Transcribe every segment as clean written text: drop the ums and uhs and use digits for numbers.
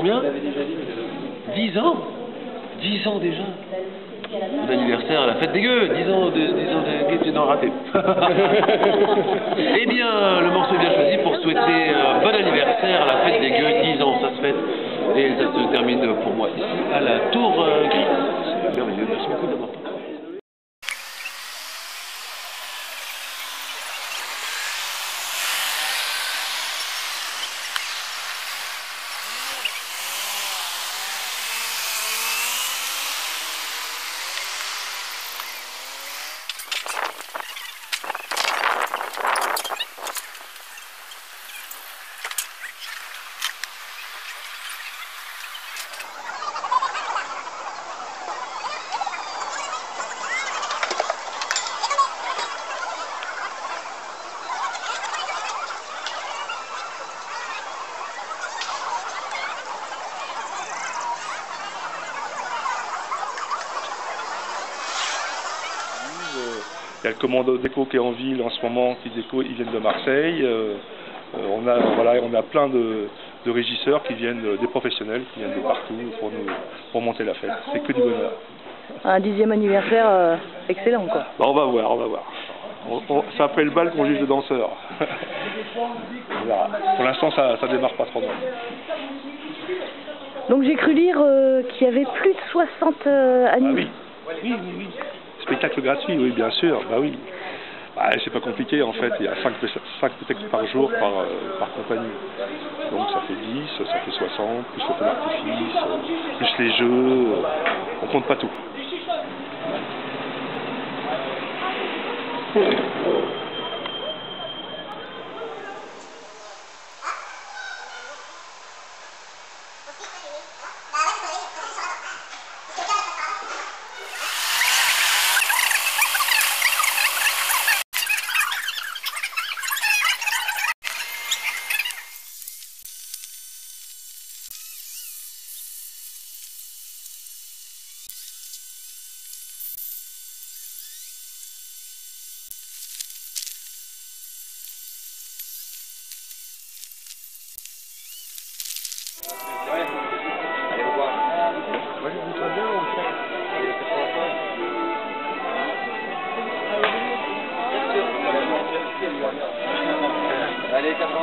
combien? 10 ans? 10 ans déjà. Bon anniversaire à la fête des gueux, 10 ans de gueux, tu n'en raté. Eh bien, le morceau est bien choisi pour souhaiter un bon anniversaire à la fête des gueux, 10 ans, ça se fête. Et ça se termine pour moi ici à la Tour Grise. C'est merveilleux, merci beaucoup d'avoir participé. Il y a le commando d'éco qui est en ville en ce moment, ils viennent de Marseille. On a plein de régisseurs qui viennent, des professionnels qui viennent de partout pour monter la fête. C'est que du bonheur. Un 10e anniversaire excellent quoi. Bah, on va voir. C'est après le bal qu'on juge le danseur. Voilà. Pour l'instant ça démarre pas trop mal. Donc j'ai cru lire qu'il y avait plus de 60 animaux. Ah oui. Spectacle gratuit, oui, bien sûr, bah oui. Bah, c'est pas compliqué, en fait, il y a 5 spectacles par jour par compagnie. Donc ça fait 10, ça fait 60, plus le feu d'artifice, plus les jeux, on compte pas tout. Allez, 80.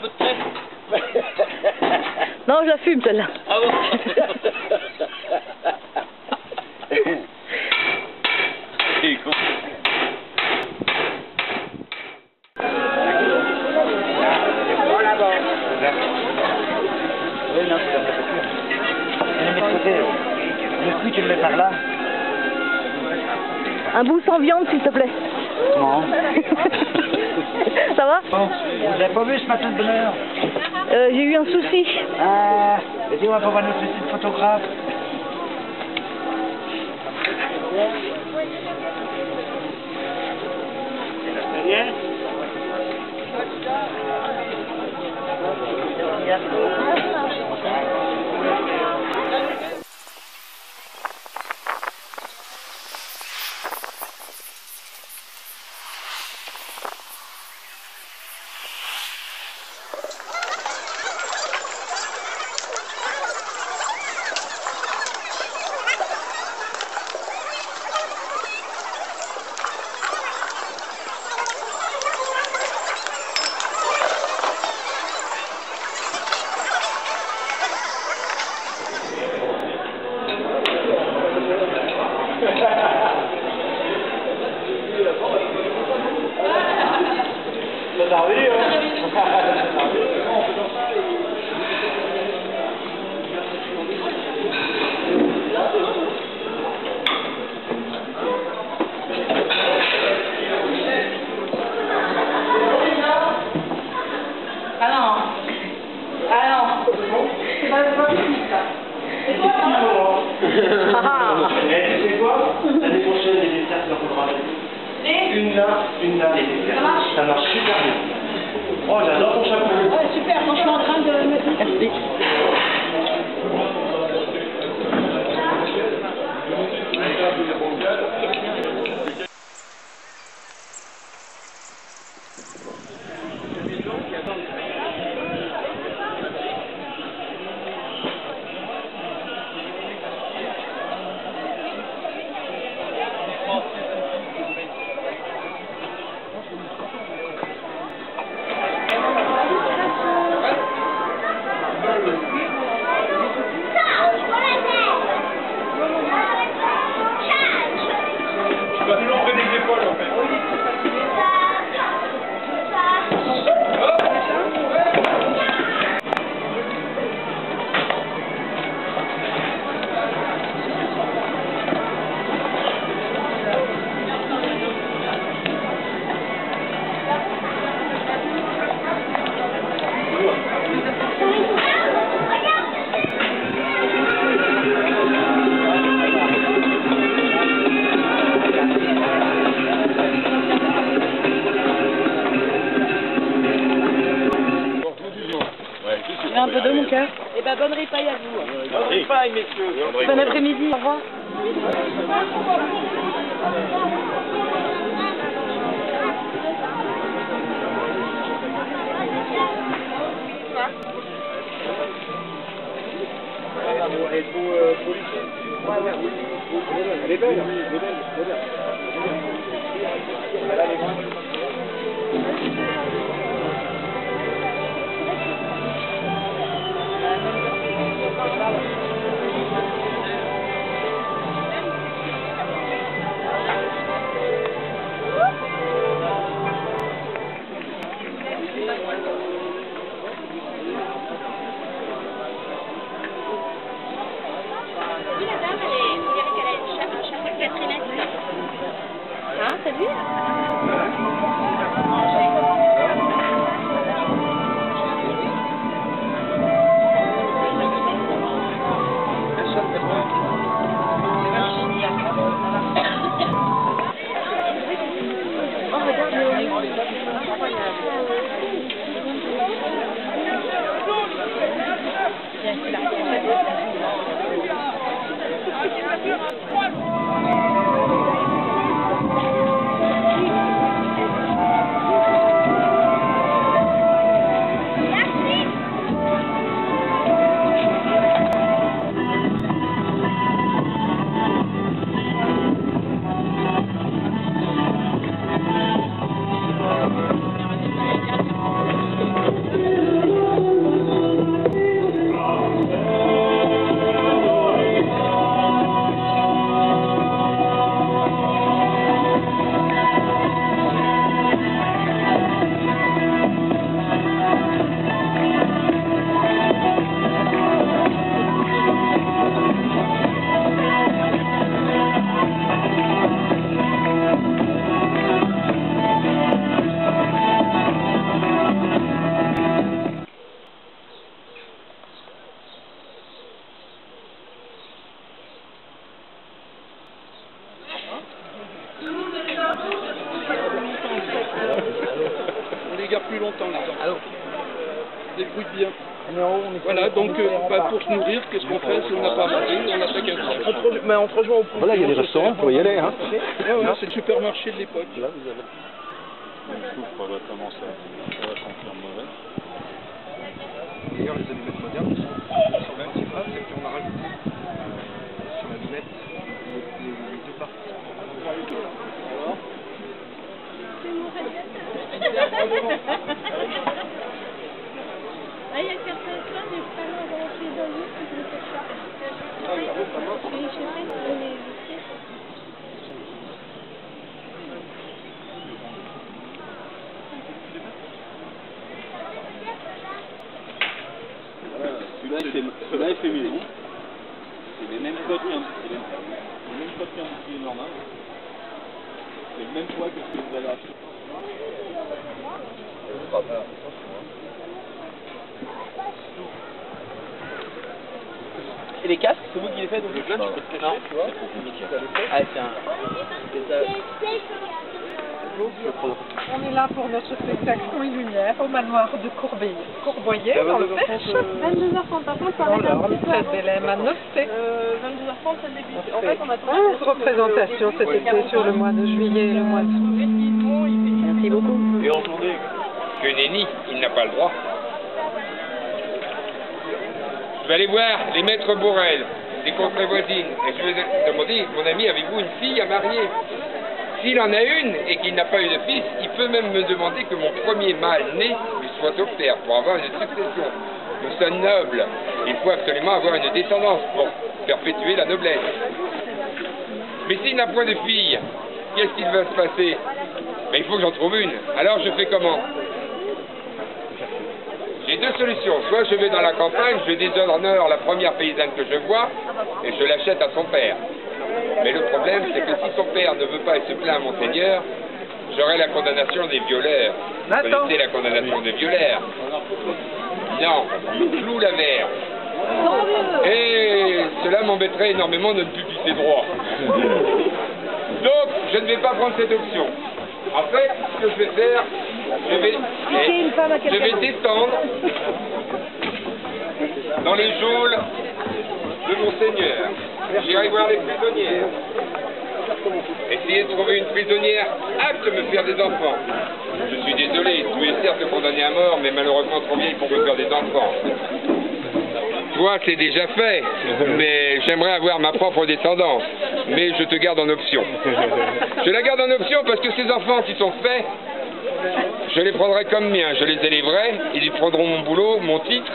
peu de crème. Non, je la fume celle-là. Ah bon? C'est con. Oui, non, c'est la préfecture. Tu le mets de côté. Le fruit, tu le mets par là. Un bout sans viande, s'il te plaît. Non. Ça va? Bon, vous avez pas vu ce matin de bonne heure? J'ai eu un souci. Ah, vas-y, on va pas voir notre petite photographe. C'est quoi? L'année prochaine, les desserts, ça faudra une là, les desserts. Ça marche super bien. Oh, j'adore ton chapeau. Ouais, super, moi je suis en train de mettre... Merci. Un peu de mon cœur. Eh ben, bonne ripaille à vous. Bonne ripaille, messieurs. Bon après-midi, au revoir. Elle est belle, Oui, la dame, vous verrez qu'elle a une chapeau de Catherine. Hein, t'as vu? Oh, regarde, longtemps les enfants. Ils débrouillent bien. Voilà, Donc pour se nourrir, qu'est-ce qu'on fait si on n'a pas mangé? On attaque un restaurant. Mais on se rejoint au point. Voilà, il y a des restaurants, il faut y aller. Hein. Ouais, c'est le supermarché de l'époque. Là, vous avez... Je trouve qu'on va commencer à remplir mauvais. D'ailleurs, les allumettes modernes sont sur le même type, c'est qu'on a rajouté sur l'allumette les deux parties. Il y a certaines choses, mais pas mal dans les prisonniers qui ne font pas. Et je sais pas si on est évité. Celui-là, il fait maison. C'est les mêmes codes qu'un bouclier normal. C'est le même poids que ce que vous allez acheter. Et les casques, c'est vous qui les faites donc là, tu peux te cacher, tu vois. Ah, On est là pour notre spectacle Son et Lumière au manoir de Courboyer, dans le Perche. 22h30, par contre, ça Dans va être un l'ordre, petit peu. cette belle à 9 C. 22h30, ça débute. En fait, on a 11 représentations cet été sur le mois de juillet et le mois d'août. Merci beaucoup. Et en journée Que nenni, il n'a pas le droit. Je vais aller voir les maîtres Borel, des contrées voisines, et je vais demander, mon ami, avez-vous une fille à marier? S'il en a une et qu'il n'a pas eu de fils, il peut même me demander que mon premier mâle né lui soit offert pour avoir une succession. Nous sommes nobles, il faut absolument avoir une descendance pour perpétuer la noblesse. Mais s'il n'a point de fille, qu'est-ce qu'il va se passer? Ben, il faut que j'en trouve une. Alors je fais comment? J'ai deux solutions. Soit je vais dans la campagne, je déshonore la première paysanne que je vois et je l'achète à son père. Mais le problème, c'est que si son père ne veut pas et se plaint à Monseigneur, j'aurai la condamnation des violeurs. Vous connaissez la condamnation des violeurs? Non, clou la verre. Et cela m'embêterait énormément de ne plus pisser droit. Donc, je ne vais pas prendre cette option. En fait, ce que je vais faire, je vais descendre dans les geôles de Monseigneur. J'irai voir les prisonnières. Essayer de trouver une prisonnière apte à me faire des enfants. Je suis désolé, tu es certes condamné à mort, mais malheureusement trop vieille pour me faire des enfants. Toi, c'est déjà fait, mais j'aimerais avoir ma propre descendance. Mais je te garde en option. Je la garde en option parce que ces enfants qui sont faits, je les prendrai comme miens, je les élèverai, ils prendront mon boulot, mon titre,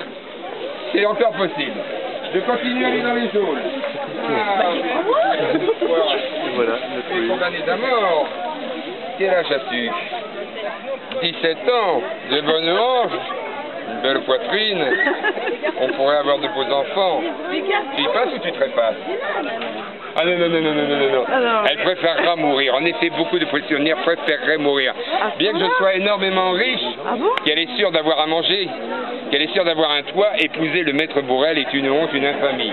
c'est encore possible. Je continue à aller dans les geôles. Voilà, tu es condamné à mort. Quel âge as-tu? 17 ans, de bonnes hanches, une belle poitrine, on pourrait avoir de beaux enfants. Tu y passes ou tu trépasses? Ah non, non, non, non, non, non, non. Elle préférera mourir. En effet, beaucoup de prisonnières préféreraient mourir. Bien que je sois énormément riche, qu'elle est sûre d'avoir à manger, qu'elle est sûre d'avoir un toit, épouser le maître Borel est une honte, une infamie.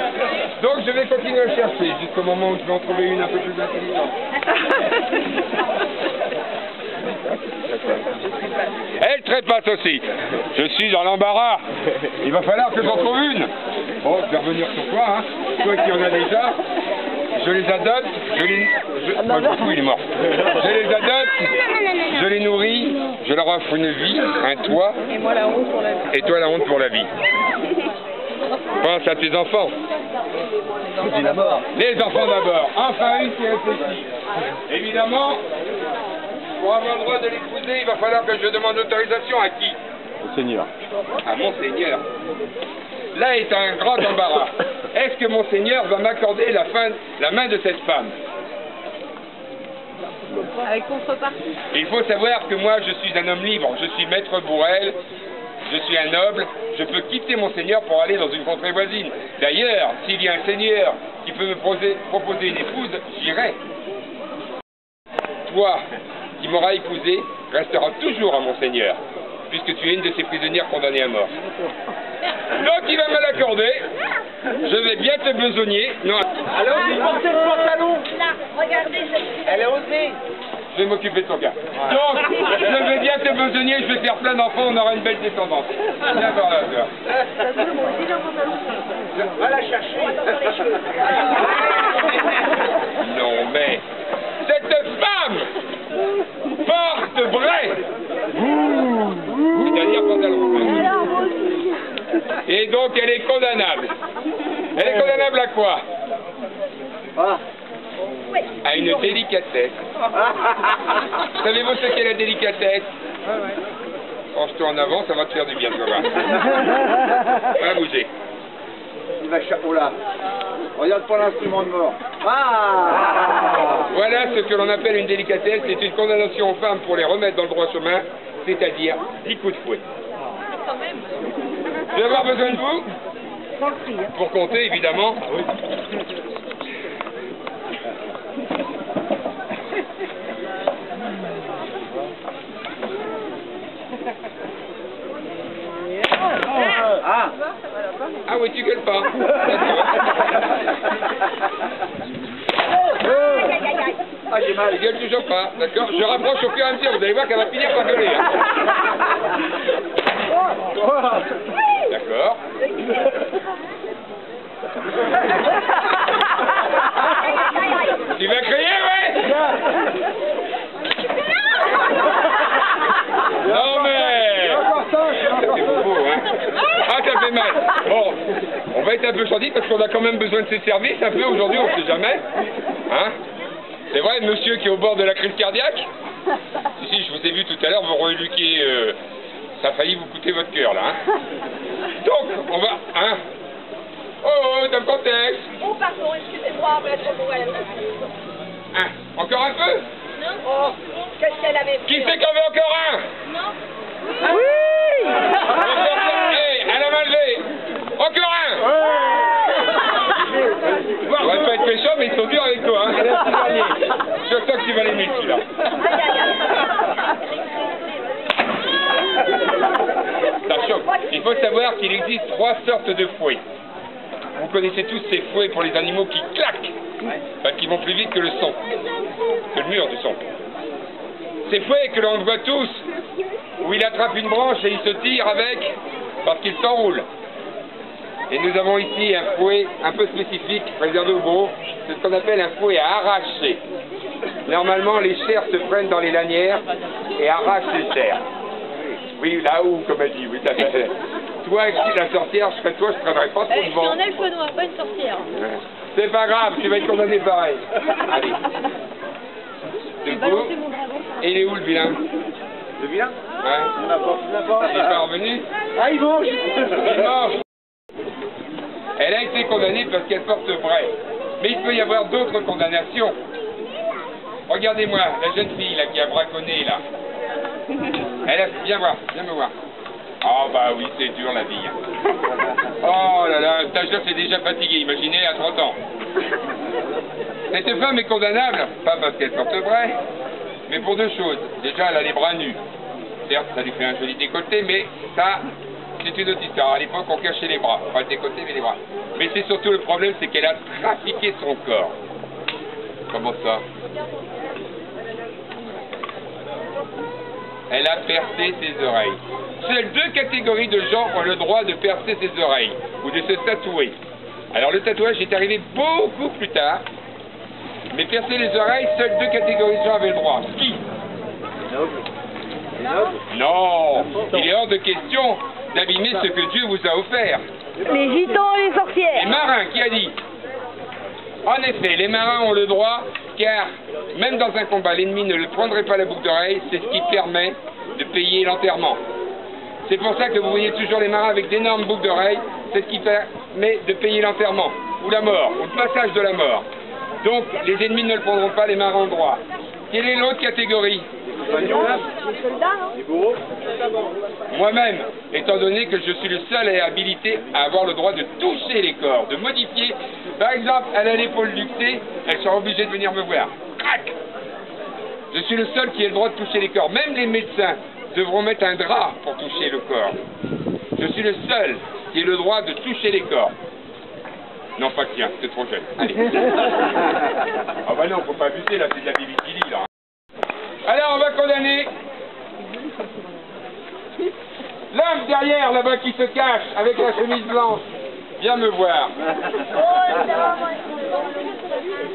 Donc je vais continuer à chercher jusqu'au moment où je vais en trouver une un peu plus intelligente. Elle trépasse aussi. Je suis dans l'embarras. Il va falloir que j'en trouve une. Bon, je vais revenir sur toi, hein. Toi qui en as déjà. Je les adopte, moi je m'en fous, il est mort. Je les adopte, je les nourris, je leur offre une vie, un toit. Et moi la honte pour la vie. Et toi la honte pour la vie. Pense à tes enfants. Les enfants d'abord. Enfin une qui réfléchit. Évidemment, pour avoir le droit de l'épouser, il va falloir que je demande autorisation à qui? Au Seigneur. À Monseigneur. Là est un grand embarras. Est-ce que Monseigneur va m'accorder la main de cette femme? Avec contrepartie. Il faut savoir que moi je suis un homme libre, je suis maître Borel, je suis un noble, je peux quitter Monseigneur pour aller dans une contrée voisine. D'ailleurs, s'il y a un seigneur qui peut me proposer une épouse, j'irai. Toi, qui m'auras épousé, resteras toujours à Monseigneur, puisque tu es une de ces prisonnières condamnées à mort. Donc il va me l'accorder, je vais bien te besogner. Non. Alors, vous portez le pantalon? Là, regardez, Elle est osée. je vais m'occuper de ton gars. Donc, je vais bien te besogner, je vais faire plein d'enfants, on aura une belle descendance. Viens voir là, toi. Va la chercher. Non, mais cette femme porte vrai. C'est-à-dire pantalon. Et donc, elle est condamnable. Elle est condamnable à quoi? À une délicatesse. Savez-vous ce qu'est la délicatesse? Penche-toi en avant, ça va te faire du bien, tu vas voir. Va bouger. Il va chapeau là. Regarde pas l'instrument de mort. Voilà ce que l'on appelle une délicatesse. C'est une condamnation aux femmes pour les remettre dans le droit chemin, c'est-à-dire 10 coups de fouet. Je vais avoir besoin de vous pour compter, évidemment. Ah oui, tu gueules pas. Ah, j'ai mal. Tu gueules toujours pas, d'accord? Je rapproche au fur et à mesure, vous allez voir qu'elle va finir par gueuler. Hein. D'accord. Tu vas crier, ouais? Non mais... C'est beau, hein? Ah, ça fait mal. Bon, on va être un peu gentil parce qu'on a quand même besoin de ses services un peu aujourd'hui, on ne sait jamais. Hein? C'est vrai, monsieur qui est au bord de la crise cardiaque? Si, je vous ai vu tout à l'heure, vous reluquiez... ça a failli vous coûter votre cœur, là. Hein? Donc, on va... Hein? Oh, dans le contexte. Oh, pardon, excusez-moi, mais trop beau à la main. Hein? Encore un peu? Non? Oh, qu'est-ce qu'elle avait fait? Qui c'est qu'on veut encore un? Non? Oui! Hey, à la main levée. Encore un. On va pas être méchant, mais ils sont durs avec toi. Hein. Je sens que tu vas l'aimer, celui-là. Ça choque. Il faut savoir qu'il existe 3 sortes de fouets. Vous connaissez tous ces fouets pour les animaux qui claquent, parce qu'ils vont plus vite que le son, que le mur du son. Ces fouets que l'on voit tous, où il attrape une branche et il se tire avec, parce qu'il s'enroule. Et nous avons ici un fouet un peu spécifique, réservé aux gros, c'est ce qu'on appelle un fouet à arracher. Normalement, les chairs se prennent dans les lanières et arrachent les chairs. Oui, là-haut, comme elle dit, oui, ça fait. Toi, la sorcière, je serais toi, je ne prendrais pas trop de vent. Je suis un elfe noir, pas une sorcière. C'est pas grave, tu vas être condamné pareil. Allez. Debout. Et il est où le vilain? Le vilain? Ouais. Il est pas revenu? Ah, il mange. Il mange. Elle a été condamnée parce qu'elle porte vrai. Mais il peut y avoir d'autres condamnations. Regardez-moi, la jeune fille là qui a braconné là. Elle a... Viens voir, viens me voir. Oh bah oui, c'est dur la vie. Oh là là, le stagiaire c'est déjà fatigué, imaginez à 30 ans. Cette femme est condamnable, pas parce qu'elle porte vrai, mais pour 2 choses. Déjà, elle a les bras nus. Certes, ça lui fait un joli décolleté, mais ça, c'est une autre histoire. À l'époque, on cachait les bras. Pas le décolleté, mais les bras. Mais c'est surtout le problème, c'est qu'elle a trafiqué son corps. Comment ça? Elle a percé ses oreilles. Seules 2 catégories de gens ont le droit de percer ses oreilles, ou de se tatouer. Alors le tatouage est arrivé beaucoup plus tard, mais percer les oreilles, seules 2 catégories de gens avaient le droit. Qui? Non, il est hors de question d'abîmer ce que Dieu vous a offert. Les gitans et les sorcières. Les marins, qui a dit? En effet, les marins ont le droit, car même dans un combat, l'ennemi ne le prendrait pas la boucle d'oreille, c'est ce qui permet de payer l'enterrement. C'est pour ça que vous voyez toujours les marins avec d'énormes boucles d'oreilles, c'est ce qui permet de payer l'enterrement, ou la mort, ou le passage de la mort. Donc, les ennemis ne le prendront pas, les marins ont le droit. Quelle est l'autre catégorie? Les soldats, non? Moi-même, étant donné que je suis le seul habilité à avoir le droit de toucher les corps, de modifier. Par exemple, elle a l'épaule luxée, elle sera obligée de venir me voir. Crac! Je suis le seul qui ait le droit de toucher les corps. Même les médecins devront mettre un drap pour toucher le corps. Je suis le seul qui ait le droit de toucher les corps. Non, pas tiens, c'est trop jeune. Allez. Ah bah non, faut pas abuser là, c'est de la bibitili là. derrière, là-bas, qui se cache, avec la chemise blanche. Viens me voir.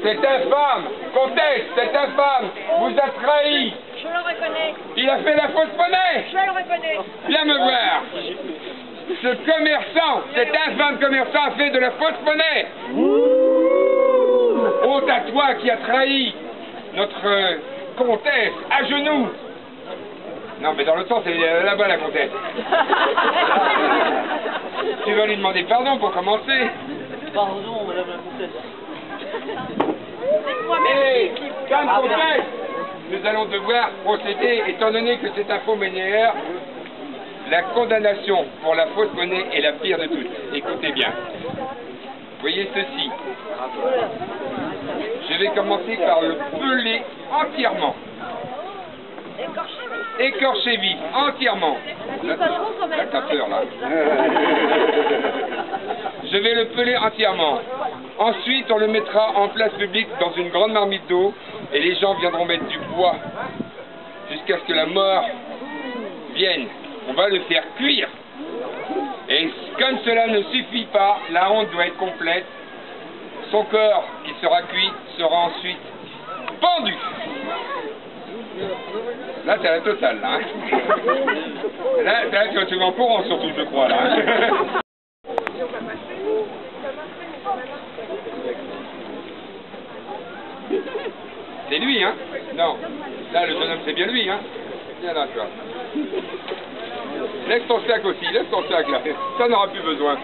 Cet infâme, comtesse, cet infâme vous a trahi. Je le reconnais. Il a fait la fausse monnaie. Je le reconnais. Viens me voir. Ce commerçant, cet infâme commerçant a fait de la fausse monnaie. Honte à toi qui a trahi notre comtesse, à genoux. Non, mais dans le sens, c'est là-bas la comtesse. Tu vas lui demander pardon pour commencer. Pardon, madame la comtesse. Et, comme comtesse, nous allons devoir procéder, étant donné que c'est un faux monnayeur, la condamnation pour la fausse monnaie est la pire de toutes. Écoutez bien. Voyez ceci. Je vais commencer par le peler entièrement. Écorché vif, entièrement. Là, t'as peur, là. Je vais le peler entièrement. Ensuite, on le mettra en place publique dans une grande marmite d'eau et les gens viendront mettre du bois jusqu'à ce que la mort vienne. On va le faire cuire. Et comme cela ne suffit pas, la honte doit être complète. Son corps, qui sera cuit, sera ensuite pendu. Là, c'est la totale, là. Hein. Là, tu vas en courant, surtout, je crois, là. Hein. C'est lui, hein? Non. Là, le jeune homme, c'est bien lui, hein? Viens là, toi. Laisse ton sac aussi, laisse ton sac, là. Ça n'aura plus besoin.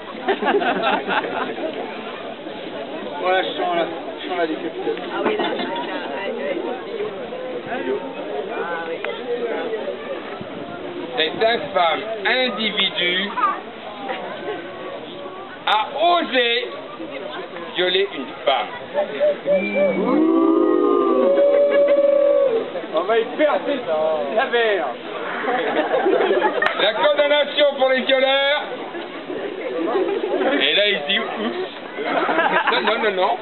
Voilà, je sens la décapité. Ah oui, là, Cet infâme individu a osé violer une femme. On va y percer la verre. La condamnation pour les violeurs. Et là, il dit, oups. Non.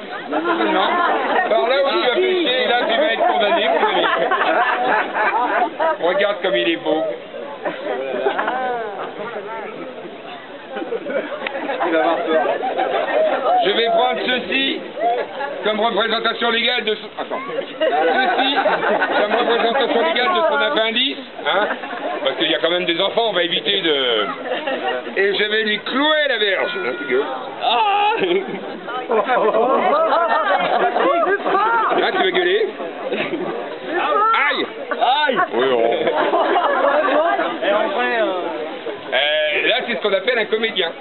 Par là où tu as péché, là, tu vas être condamné, mon ami. Regarde comme il est beau. Je vais prendre ceci comme représentation légale de son... Attends. Ceci comme représentation légale de son appendice, hein, parce qu'il y a quand même des enfants, on va éviter de... Et je vais lui clouer la verge. Ah, là, tu veux gueuler? Aïe! Aïe! Oui, là, c'est ce qu'on appelle un comédien.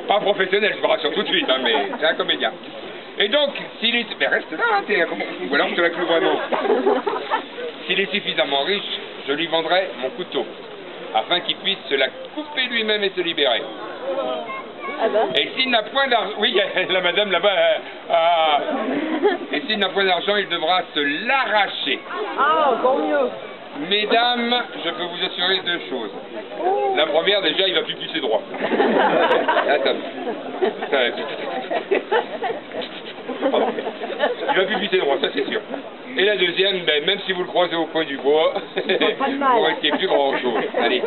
Pas professionnel, je vous rassure tout de suite, hein, mais c'est un comédien. Et donc, s'il est... Mais reste là, hein, ou alors je te la cloue vraiment. S'il est suffisamment riche, je lui vendrai mon couteau, afin qu'il puisse se la couper lui-même et se libérer. Ah ben. Et s'il n'a point d'argent... Oui, la madame là-bas... Et s'il n'a point d'argent, il devra se l'arracher. Ah, encore mieux. Mesdames, je peux vous assurer deux choses. La première, déjà, il va plus pisser droit. Attends. Il va plus pisser droit, ça c'est sûr. Et la deuxième, ben, même si vous le croisez au coin du bois, vous restez plus grand chose. Allez. Et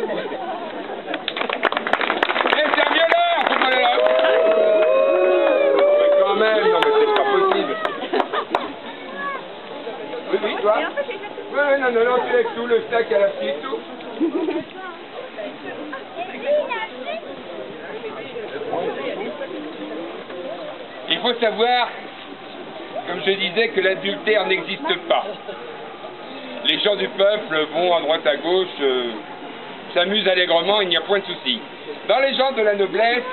c'est un violeur, faut pas aller là. Mais quand même, non mais c'est pas possible. Oui, toi? Oui, non, tu laisses tout le sac à la petite, tout. Il faut savoir, comme je disais, que l'adultère n'existe pas. Les gens du peuple vont à droite à gauche, s'amusent allègrement, il n'y a point de souci. Dans les gens de la noblesse,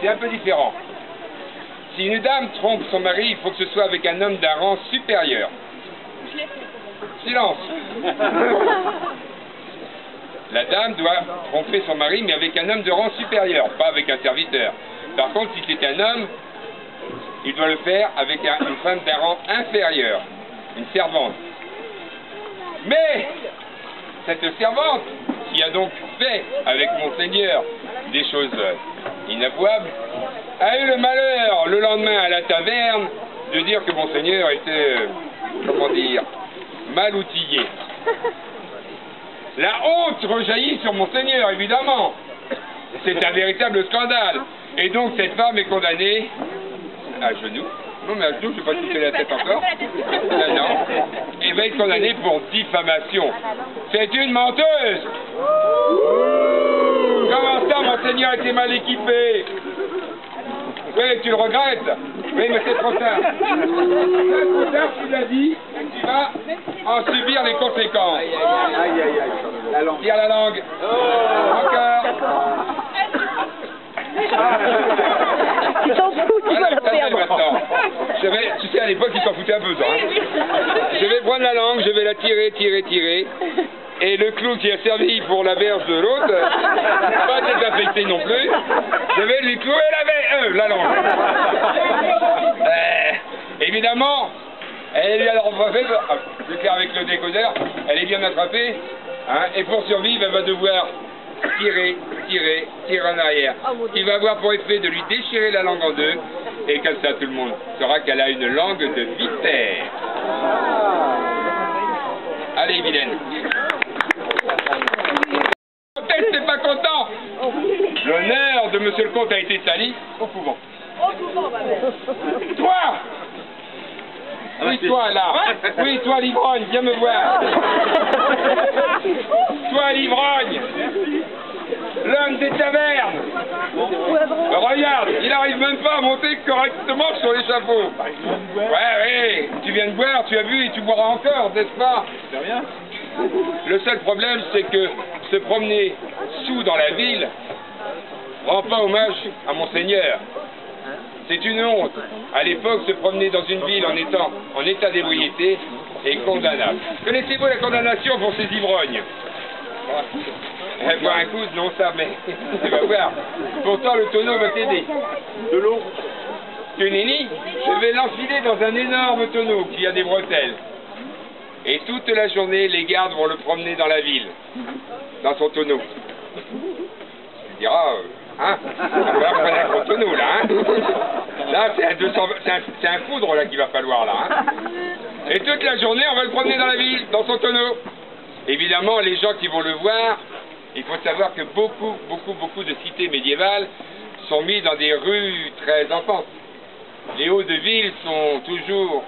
c'est un peu différent. Si une dame trompe son mari, il faut que ce soit avec un homme d'un rang supérieur. Silence. La dame doit tromper son mari, mais avec un homme de rang supérieur, pas avec un serviteur. Par contre, si c'est un homme, il doit le faire avec une femme d'un rang inférieur, une servante. Mais, cette servante, qui a donc fait avec Monseigneur des choses inavouables, a eu le malheur, le lendemain à la taverne, de dire que Monseigneur était, comment dire, mal outillé. La honte rejaillit sur Monseigneur, évidemment. C'est un véritable scandale. Et donc cette femme est condamnée à genoux. Non mais à genoux, je ne vais pas toucher la tête encore. Non, non. Et va être condamnée pour diffamation. C'est une menteuse. Comment ça, Monseigneur était mal équipé? Oui, tu le regrettes. Oui, mais c'est trop tard. C'est trop tard, tu l'as dit. Tu vas en subir les conséquences. Aïe, aïe, aïe, aïe. La langue. Tire la langue. Encore. Tu t'en fous, tu vas Voilà, la ça, c'est perdre. maintenant. Tu sais, à l'époque, ils s'en foutaient un peu, ça. Hein. Je vais prendre la langue, je vais la tirer, tirer, tirer. Et le clou qui a servi pour la verge de l'autre, pas désaffecté non plus, je vais lui clouer la langue. Évidemment, elle est bien attrapée, je vais faire avec le décodeur, elle est bien attrapée, hein, et pour survivre, elle va devoir tirer, tirer, tirer en arrière. Ce qui va avoir pour effet de lui déchirer la langue en deux, et comme ça tout le monde saura qu'elle a une langue de vipère. Allez, vilaine. T'es pas content? L'honneur de monsieur le comte a été sali au couvent. Toi! Oui, toi là! Oui, toi l'ivrogne, viens me voir! Toi l'ivrogne! L'homme des tavernes! Regarde, il n'arrive même pas à monter correctement sur l'échafaud! Ouais, oui, tu viens de boire, tu as vu et tu boiras encore, n'est-ce pas? C'est rien. Le seul problème, c'est que se promener sous dans la ville rend pas hommage à Monseigneur. C'est une honte. À l'époque, se promener dans une ville en étant en état d'ébriété est condamnable. Connaissez-vous la condamnation pour ces ivrognes? Boire un coup, non ça, mais tu vas voir. Pourtant, le tonneau va t'aider. De l'eau. Tu nenni, je vais l'enfiler dans un énorme tonneau qui a des bretelles. Et toute la journée, les gardes vont le promener dans la ville, dans son tonneau. Tu diras, hein, on va prendre un gros tonneau, là, hein. Là, c'est un foudre, là, qu'il va falloir, là, hein. Et toute la journée, on va le promener dans la ville, dans son tonneau. Évidemment, les gens qui vont le voir, il faut savoir que beaucoup de cités médiévales sont mises dans des rues très en pente. Les hauts de ville sont toujours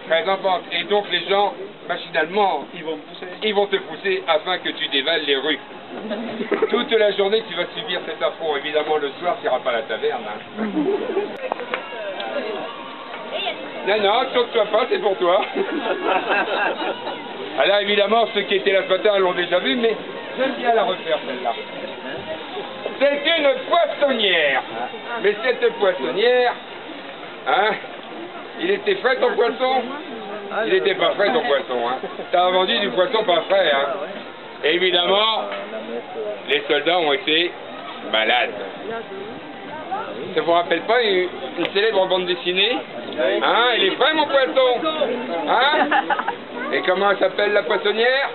très en pente. Et donc les gens, machinalement, ils vont te pousser afin que tu dévales les rues. Toute la journée, tu vas subir cet affront. Évidemment, le soir, tu n'iras pas à la taverne. Hein. Non, saute-toi pas, c'est pour toi. Alors évidemment, ceux qui étaient là ce matin l'ont déjà vu, mais j'aime bien la refaire celle-là. C'est une poissonnière. Mais cette poissonnière, hein, il était frais ton poisson? Il n'était pas frais ton poisson, hein. T'as vendu du poisson pas frais, hein. Et évidemment, les soldats ont été malades. Ça vous rappelle pas une célèbre bande dessinée? Hein, il est frais mon poisson? Hein? Et comment elle s'appelle la poissonnière?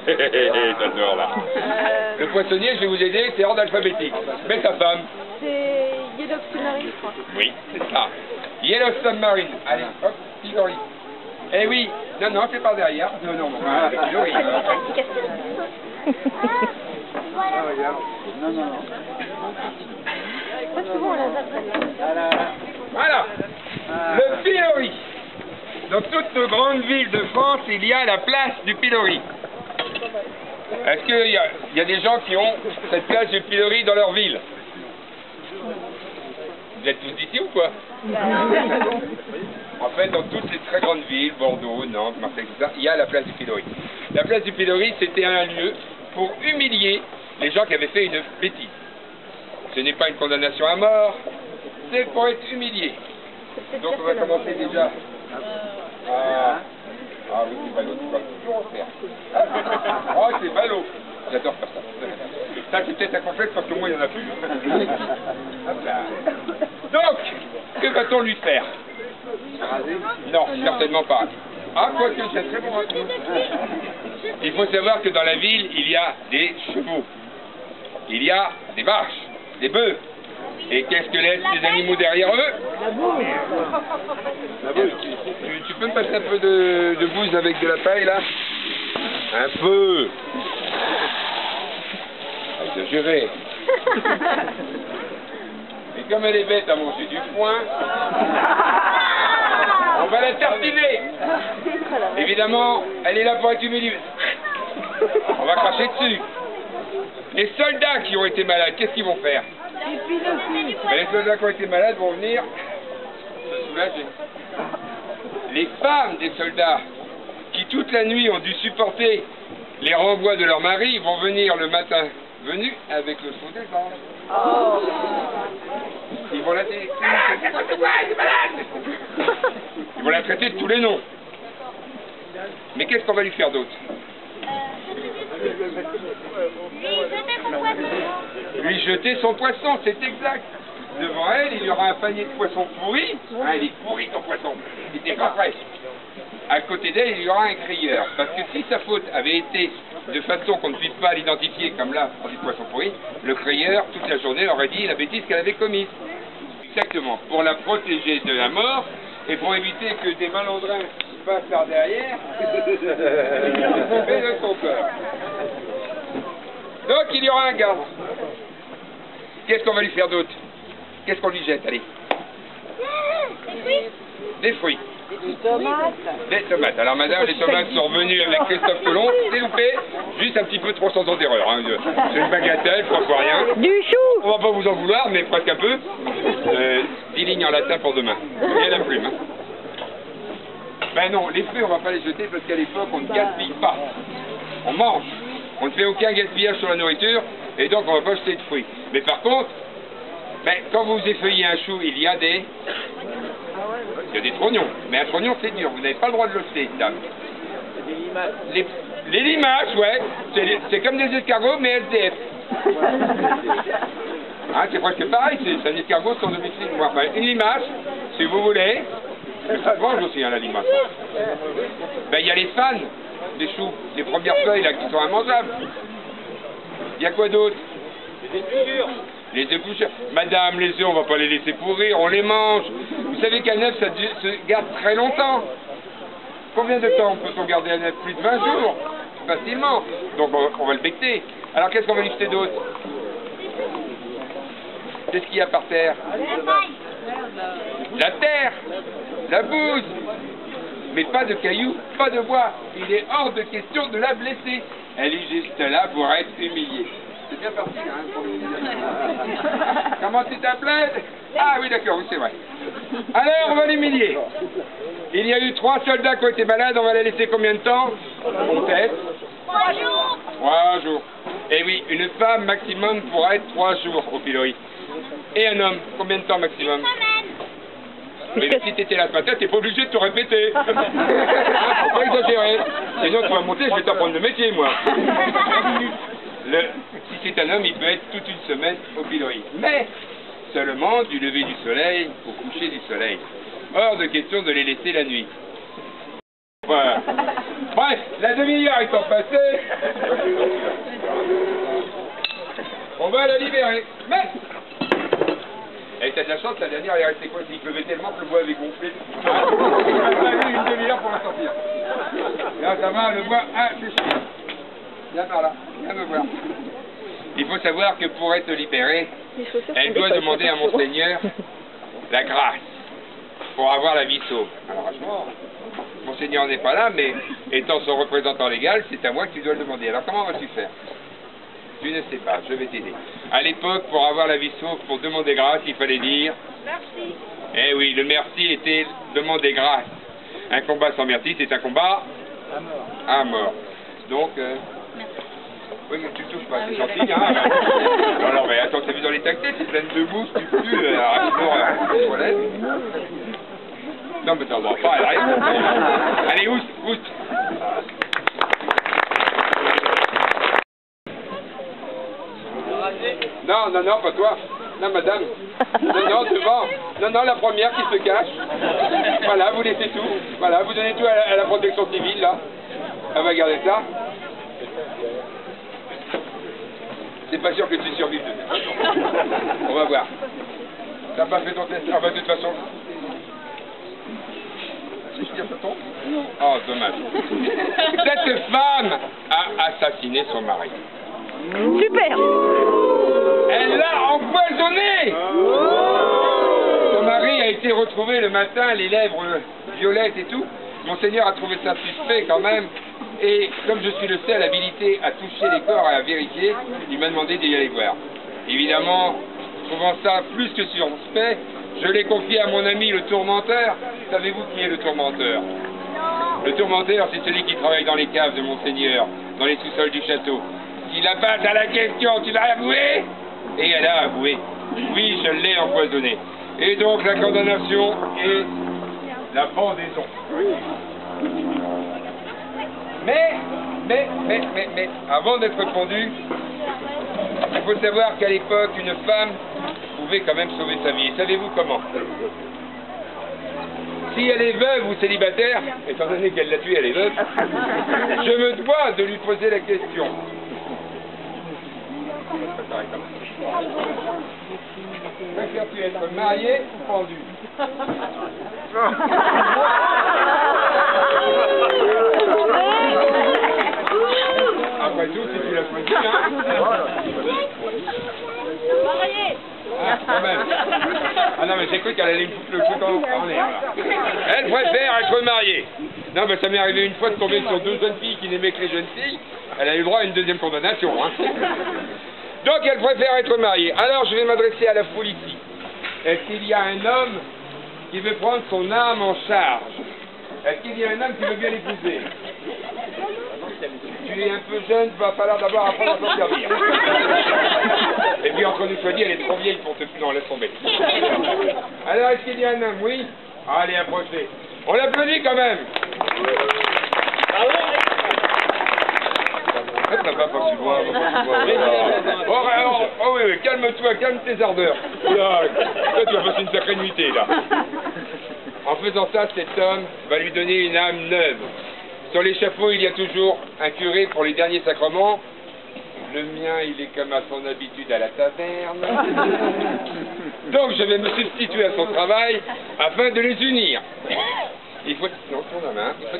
J'adore là. Le poissonnier, je vais vous aider, c'est ordre alphabétique. Mais sa femme? C'est Yellow Submarine, je crois. Oui, c'est ça. Yellow Submarine. Allez, hop, Pilori. Eh oui, non, c'est par derrière. Non, avec Pilori. Voilà, le pilori. Dans toutes nos grandes villes de France, il y a la place du pilori. Est-ce qu'il y a des gens qui ont cette place du pilori dans leur ville? Vous êtes tous d'ici ou quoi? En fait, dans toutes les très grandes villes, Bordeaux, Nantes, Marseille, tout ça, il y a la place du pilori. La place du pilori, c'était un lieu pour humilier les gens qui avaient fait une bêtise. Ce n'est pas une condamnation à mort, c'est pour être humilié. Donc on va commencer déjà. Ah oui, c'est ballot, tu vas toujours en faire. Oh, c'est ballot. J'adore faire ça. Ça, c'est peut-être un complexe parce que moi, il n'y en a plus. Hop là. Donc, que va-t-on lui faire? Non, certainement pas. Ah, quoique, c'est très bon. Il faut savoir que dans la ville, il y a des chevaux. Il y a des vaches, des bœufs. Et qu'est-ce que laissent les animaux derrière eux? La bouse. Tu peux me passer un peu de bouse avec de la paille, là? Un peu. Exagéré. Et comme elle est bête à manger du foin, on va la tartiner. Évidemment, elle est là pour être humiliée. On va cracher dessus. Les soldats qui ont été malades, qu'est-ce qu'ils vont faire? Ben, les soldats qui ont été malades vont venir se soulager. Les femmes des soldats qui toute la nuit ont dû supporter les renvois de leur mari vont venir le matin venu avec le son des anges. Ils vont la traiter. Ils vont la traiter de tous les noms. Mais qu'est-ce qu'on va lui faire d'autre? Lui jeter son poisson, c'est exact. Devant elle, il y aura un panier de poissons pourris. Hein, il est pourri ton poisson. Il n'était pas frais. À côté d'elle, il y aura un crieur. Parce que si sa faute avait été de façon qu'on ne puisse pas l'identifier, comme là, pour du poisson pourri, le crieur, toute la journée, aurait dit la bêtise qu'elle avait commise. Exactement. Pour la protéger de la mort et pour éviter que des malandrins passent par derrière, de son cœur. Donc il y aura un garde. Qu'est-ce qu'on va lui faire d'autre? Qu'est-ce qu'on lui jette? Allez. Des fruits. Des tomates. Des tomates. Alors madame, les tomates sont revenues avec Christophe Colomb, s'il vous plaît, juste un petit peu 300 ans d'erreur. Hein. C'est une bagatelle, je crois pas rien. Du chou. On va pas vous en vouloir, mais presque un peu. 10 lignes en latin pour demain. Et la plume. Hein. Ben non, les fruits on va pas les jeter parce qu'à l'époque on ne gaspille pas. On mange. On ne fait aucun gaspillage sur la nourriture et donc on ne va pas jeter de fruits. Mais par contre, ben, quand vous effeuillez un chou, il y a des trognons. Mais un trognon c'est dur, vous n'avez pas le droit de le jeter, dame. Les limaces, ouais, c'est comme des escargots mais SDF. Hein, c'est presque pareil, c'est un escargot sans domicile. Enfin, une limace, si vous voulez, ça se mange aussi hein, la limace. Ben il y a les fans des choux, les premières feuilles là qui sont immangeables. Il y a quoi d'autre? Les épluchures. Les épluchures. Madame, les œufs, on va pas les laisser pourrir, on les mange. Vous savez qu'un œuf, ça se garde très longtemps. Combien de temps peut-on garder un œuf? Plus de 20 jours. Facilement. Donc on va le becter. Alors qu'est-ce qu'on va lui jeter d'autre? Qu'est-ce qu'il y a par terre? La terre. La bouse. Mais pas de cailloux, pas de bois. Il est hors de question de la blesser. Elle est juste là pour être humiliée. C'est bien parti, hein, pour l'humiliation. Comment tu t'appelais? Ah oui, d'accord, oui, c'est vrai. Alors, on va l'humilier. Il y a eu 3 soldats qui ont été malades, on va les laisser combien de temps? On teste. 3 jours. 3 jours. Et oui, une femme maximum pourra être 3 jours au pilori. Et un homme, combien de temps maximum? Mais si t'étais là ce matin, t'es pas obligé de te répéter. Faut pas exagérer. Sinon tu vas monter, je vais t'apprendre le métier, moi. Si c'est un homme, il peut être toute une semaine au pilori. Mais seulement du lever du soleil au coucher du soleil. Hors de question de les laisser la nuit. Voilà. Bref, la demi-heure étant passée, on va la libérer. Mais et t'as de la chance, la dernière elle est restée quoi? Il pleuvait tellement que le bois avait gonflé. On a eu une demi-heure pour la sortir. Là ça va, le bois, ah c'est sûr. Viens par là, viens me voir. Il faut savoir que pour être libérée, elle doit demander à Monseigneur la grâce pour avoir la vie sauve. Alors franchement, Monseigneur n'est pas là, mais étant son représentant légal, c'est à moi que tu dois le demander. Alors comment vas-tu faire? Tu ne sais pas, je vais t'aider. À l'époque, pour avoir la vie sauve, pour demander grâce, il fallait dire... Merci. Eh oui, le merci était demander grâce. Un combat sans merci, c'est un combat... à mort. Donc... Oui, mais tu ne touches pas, c'est gentil, hein. Alors, mais attends, t'as vu dans les tactiques, c'est plein de mousse, tu pues, rapidement, les toilettes. Non, mais t'en vois pas, elle arrive. Allez, oust. Non, pas toi. Non, madame. Non, devant. Non, la première qui se cache. Voilà, vous laissez tout. Voilà, vous donnez tout à la protection civile, là. Elle va garder ça. C'est pas sûr que tu survives. On va voir. T'as pas fait ton test. Ah bah, de toute façon. dire ça tombe? Oh, dommage. Cette femme a assassiné son mari. Super. Elle l'a empoisonné. Son mari a été retrouvé le matin, les lèvres violettes et tout. Monseigneur a trouvé ça suspect quand même. Et comme je suis le seul habilité à toucher les corps et à vérifier, il m'a demandé d'y aller voir. Évidemment, trouvant ça plus que suspect, je l'ai confié à mon ami le tourmenteur. Savez-vous qui est le tourmenteur? Le tourmenteur, c'est celui qui travaille dans les caves de Monseigneur, dans les sous-sols du château. S'il la passe à la question, tu vas avouer? Et elle a avoué. Oui, je l'ai empoisonné. Et donc la condamnation est la pendaison. Mais, avant d'être pendu, il faut savoir qu'à l'époque, une femme pouvait quand même sauver sa vie. Savez-vous comment? Si elle est veuve ou célibataire, étant donné qu'elle l'a tuée, elle est veuve, je me dois de lui poser la question. Préfères-tu être marié ou pendu? Après tout, si tu l'as choisi, Ah, quand même. Ah non, mais j'ai cru qu'elle allait me foutre le truc en l'air. Elle préfère être mariée. Non, mais ça m'est arrivé une fois de tomber sur deux jeunes filles qui n'aimaient que les jeunes filles. Elle a eu droit à une deuxième condamnation. Donc, elle préfère être mariée. Alors, je vais m'adresser à la foule ici. Est-ce qu'il y a un homme qui veut prendre son âme en charge? Est-ce qu'il y a un homme qui veut bien l'épouser? Tu es un peu jeune, il va falloir d'abord apprendre à s'en servir. Et puis entre nous choisis, elle est trop vieille pour te... Non, laisse tomber. Alors, est-ce qu'il y a un homme? Oui? Allez, approchez. On l'applaudit quand même. Ça va pas si loin, Oh oui, calme-toi, calme tes ardeurs. Là, toi, tu vas passer une sacrée nuitée, là. En faisant ça, cet homme va lui donner une âme neuve. Sur l'échafaud, il y a toujours un curé pour les derniers sacrements. Le mien, il est comme à son habitude à la taverne. Donc, je vais me substituer à son travail afin de les unir. Il faut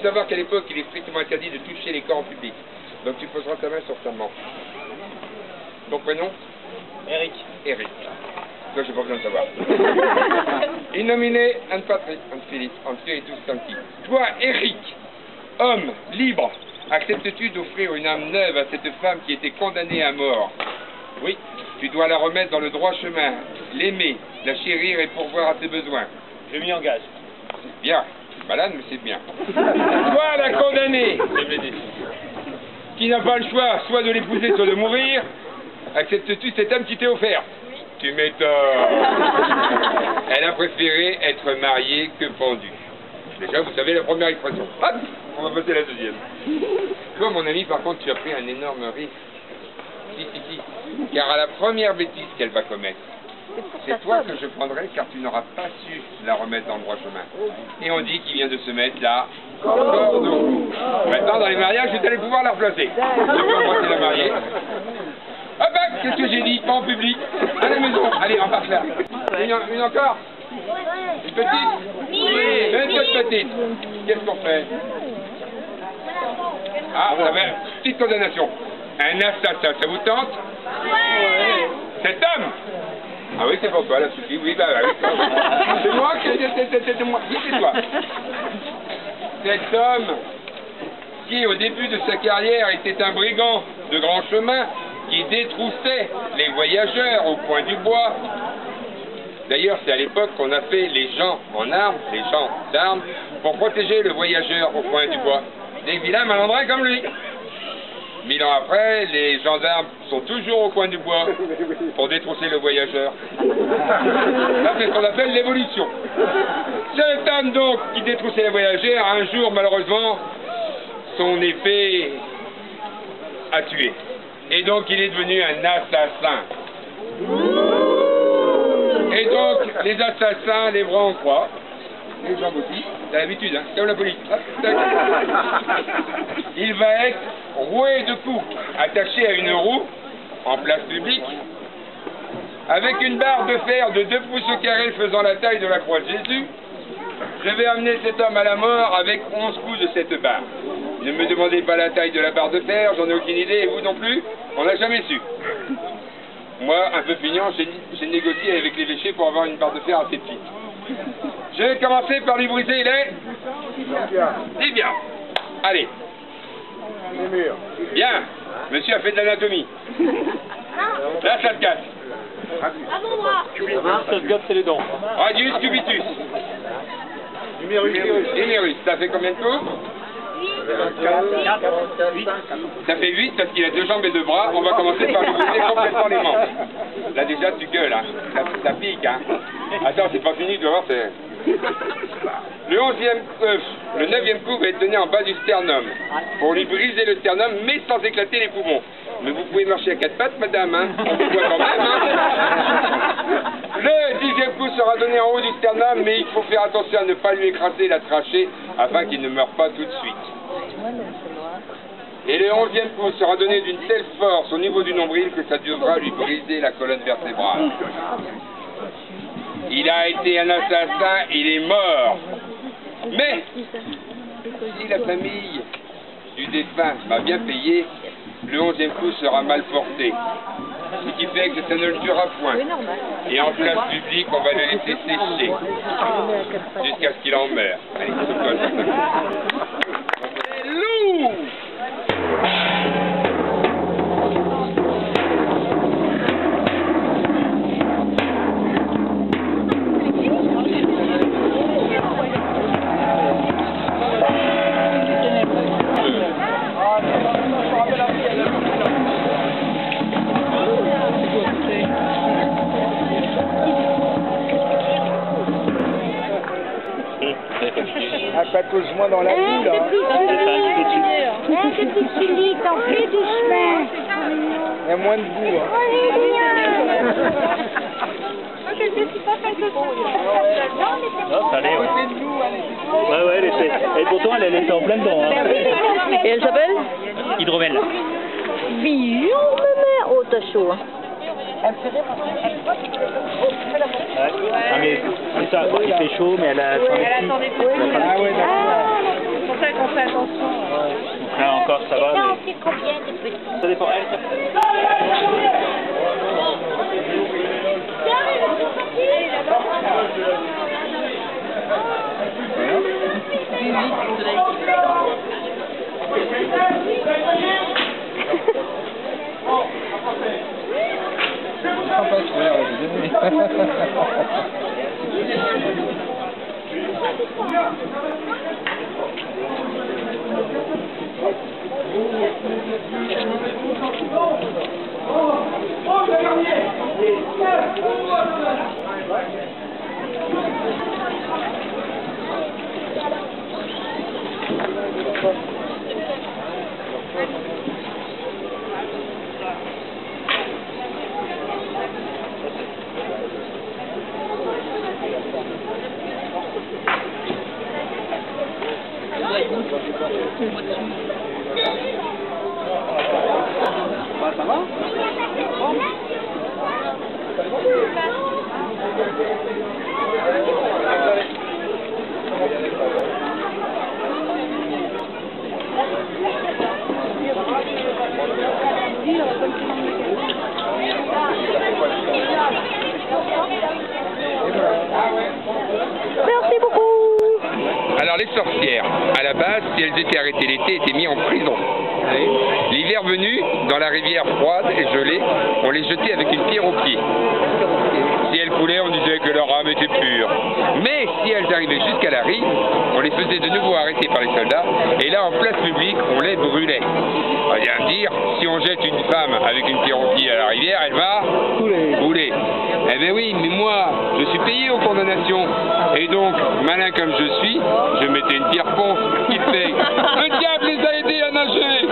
savoir qu'à l'époque, il est strictement interdit de toucher les corps en public. Donc, tu poseras ta main sur sa manche. Ton prénom? Eric. Eric. Donc, j'ai pas besoin de savoir. In nomine and Patris, and Philippe, and Spiritus Sancti. Toi, Eric, homme libre, acceptes-tu d'offrir une âme neuve à cette femme qui était condamnée à mort? Oui, tu dois la remettre dans le droit chemin, l'aimer, la chérir et pourvoir à ses besoins. Je m'y engage. C'est bien, c'est malade, mais c'est bien. Toi, la condamnée, qui n'a pas le choix, soit de l'épouser, soit de mourir, acceptes-tu cette âme qui t'est offerte? Tu m'étonnes. Elle a préféré être mariée que pendue. Déjà, vous savez la première expression. Hop, on va passer à la deuxième. Toi, mon ami, par contre, tu as pris un énorme risque. Si. Car à la première bêtise qu'elle va commettre, c'est toi que je prendrai, car tu n'auras pas su la remettre dans le droit chemin. Et on dit qu'il vient de se mettre là, corde au cou. Maintenant, dans les mariages, vous allez pouvoir la replacer. Je vais embrasser la mariée. Hop, qu'est-ce que j'ai dit? Pas en public. À la maison. Allez, on part là. Une encore? Une petite? Oui. Une toute petite. Qu'est-ce qu'on fait? Ah, vous avez une petite condamnation. Un assassin, ça vous tente? Ouais. Cet homme? Ah oui, c'est pour toi, la suffit. Oui, bah oui. C'est moi qui c'est moi. C'est toi. Cet homme qui, au début de sa carrière, était un brigand de grand chemin, qui détroussait les voyageurs au coin du bois. D'ailleurs, c'est à l'époque qu'on a fait les gens en armes, les gens d'armes, pour protéger le voyageur au coin du bois. Des vilains malandrins comme lui. 1000 ans après, les gendarmes sont toujours au coin du bois pour détrousser le voyageur. Ça, c'est ce qu'on appelle l'évolution. Cet homme, donc, qui détroussait les voyageurs, un jour, malheureusement, son épée a tué. Et donc, il est devenu un assassin. Et donc, les assassins, les bras en croix, les jambes aussi, t'as l'habitude, hein, comme la police. Hop, tac. Il va être roué de coups, attaché à une roue, en place publique, avec une barre de fer de 2 pouces au carré faisant la taille de la croix de Jésus, Je vais amener cet homme à la mort avec 11 coups de cette barre. Ne me demandez pas la taille de la barre de fer, j'en ai aucune idée, et vous non plus, on n'a jamais su. Moi, un peu pignant, j'ai négocié avec l'évêché pour avoir une barre de fer assez petite. Je vais commencer par lui briser les... Dis bien. Allez. Bien. Monsieur a fait de l'anatomie. Là, ça se casse. Avant-bras. Ça se gâte, c'est les dents. Radius cubitus. Numérus. Ça fait combien de coups? Ça fait 8 parce qu'il a 2 jambes et 2 bras. On va commencer par lui briser complètement les membres. Là déjà tu gueules, hein. Ça pique, hein. Attends, c'est pas fini, tu vas voir, c'est... Le 9e coup va être donné en bas du sternum, pour lui briser le sternum, mais sans éclater les poumons. Mais vous pouvez marcher à 4 pattes, madame, hein. On vous voit quand même, hein. Le 10e coup sera donné en haut du sternum, mais il faut faire attention à ne pas lui écraser la trachée, afin qu'il ne meure pas tout de suite. Et le 11e coup sera donné d'une telle force au niveau du nombril que ça devra lui briser la colonne vertébrale. Il a été un assassin, il est mort. Mais, si la famille du défunt m'a bien payé, le 11e coup sera mal porté. Ce qui fait que ça ne le tuera point. Et en place publique, on va le laisser sécher. Jusqu'à ce qu'il en meure. Allez, se colle. Loup! Patouche-moi dans la boue, là. C'est petit Chili, t'en fais du chemin. Il y a moins de boue, hein. Non, ça allait, ouais. Ouais, elle était. Et pourtant, elle était en plein dedans. Hein. Et elle s'appelle Hydromel. Bijou, maman. Oh, t'as chaud, hein. Ouais. Ah, mais c'est ça, il fait chaud, mais elle a... Elle attend des coups. Ah ouais, d'accord. C'est pour ça qu'on fait attention. Donc là encore, ça va, mais... Ça dépend. Ça va? Merci beaucoup. Alors les sorcières, à la base, si elles étaient arrêtées l'été, étaient mises en prison. L'hiver venu, dans la rivière froide et gelée, on les jetait avec une pierre au pied. Si elles coulaient, on disait que leur âme était pure. Mais si elles arrivaient jusqu'à la rive, on les faisait de nouveau arrêter par les soldats, et là, en place publique, on les brûlait. On va bien dire, si on jette une femme avec une pierre au pied à la rivière, elle va brûler. Eh bien oui, mais moi, je suis payé aux condamnations. Et donc, malin comme je suis, je mettais une pierre ponce qui fait « Le diable les a aidés à nager !»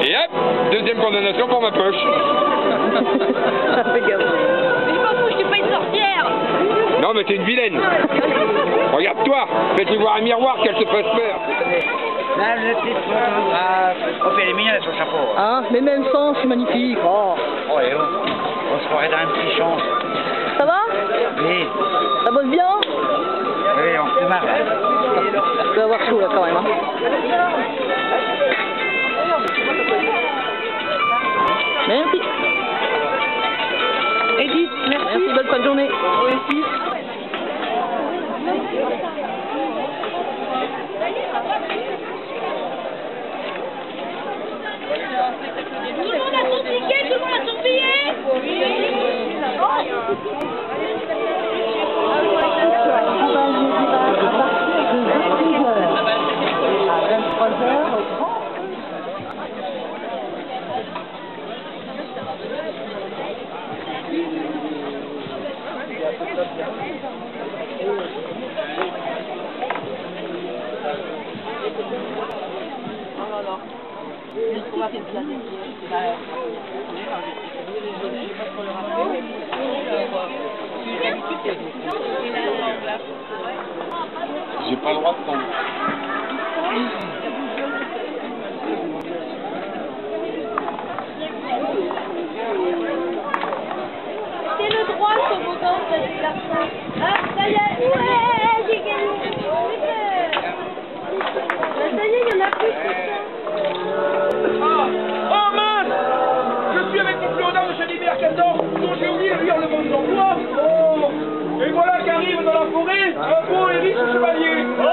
Et hop, deuxième condamnation pour ma poche. Mais je m'en fous, je suis pas une sorcière. Non, mais t'es une vilaine. Regarde-toi, fais-lui voir un miroir qu'elle se fasse peur. Là, le petit photographe. Oh, puis elle est mignonne avec son chapeau. Hein, mais même sans, c'est magnifique. Oh. Oh, et oh. On se croirait dans un petit champ. Ça va? Oui. Ça bosse bien? Oui, on se marre là. Tu dois avoir chaud là quand même. Hein. Merci. Edith, merci. Bonne fin de journée. Vous aussi. Tout le monde a son ticket, tout le monde a son billet. J'ai pas le droit de prendre. C'est le droit, ce bouton, petit garçon. Ah, ça y est, ouais, j'ai gagné. Ça y est, il y en a plus. Oh mince! Je suis avec mon Florida de chez Libère Castor, dont j'ai oublié de lire le monde d'emploi. Oh! Et voilà qu'arrive dans la forêt un beau et riche chevalier. Oh!